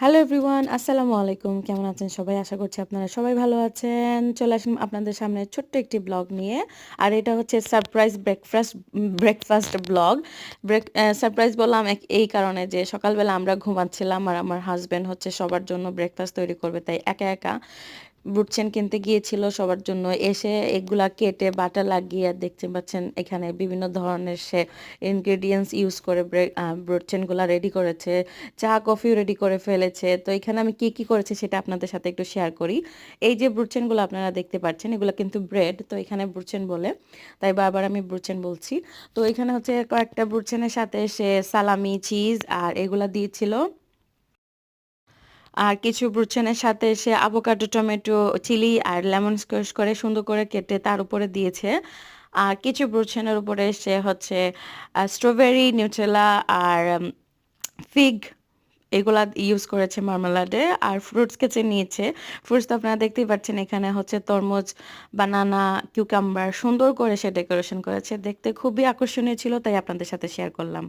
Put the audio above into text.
Hello everyone, আসসালামু আলাইকুম। কেমন আছেন সবাই? আশা করছি আপনারা সবাই ভালো আছেন। চলে আসলাম আপনাদের সামনে ছোট্ট একটি ব্লগ নিয়ে। আর এটা হচ্ছে সারপ্রাইজ ব্রেকফাস্ট ব্লগ। সারপ্রাইজ বললাম এই কারণে যে সকালবেলা আমরা ঘুমাচ্ছিলাম আর আমার হাসব্যান্ড হচ্ছে সবার জন্য ব্রেকফাস্ট তৈরি করবে, তাই একা একা বুটছেন কিনতে গিয়েছিল সবার জন্য। এসে এগুলা কেটে বাটা লাগিয়ে দেখতে পাচ্ছেন এখানে বিভিন্ন ধরনের সে ইনগ্রেডিয়েন্টস ইউজ করে বুটছেনগুলা রেডি করেছে। চা কফিও রেডি করে ফেলেছে। তো এখানে আমি কি কি করেছি সেটা আপনাদের সাথে একটু শেয়ার করি। এই যে বুটছেনগুলো আপনারা দেখতে পাচ্ছেন এগুলো কিন্তু ব্রেড, তো এখানে বুটছেন বলে, তাই বারবার আমি বুটছেন বলছি। তো এখানে হচ্ছে কয়েকটা বুটছেনের সাথে সে সালামি, চিজ আর এগুলা দিয়েছিল। আর কিছু ব্রুচেনের সাথে সে আভোকাডো, টমেটো, চিলি আর লেমন স্কোয়াশ করে সুন্দর করে কেটে তার উপরে দিয়েছে। আর কিছু ব্রুচেনের উপরে সে হচ্ছে স্ট্রবেরি, নিউটেলা আর ফিগ এগুলা ইউজ করেছে মার্মেলাডে। আর ফ্রুটস কেচে নিয়েছে। ফ্রুটস তো আপনারা দেখতেই পাচ্ছেন, এখানে হচ্ছে তরমুজ, বানানা, কিউকাম্বার সুন্দর করে সে ডেকোরেশন করেছে। দেখতে খুবই আকর্ষণীয় ছিল, তাই আপনাদের সাথে শেয়ার করলাম।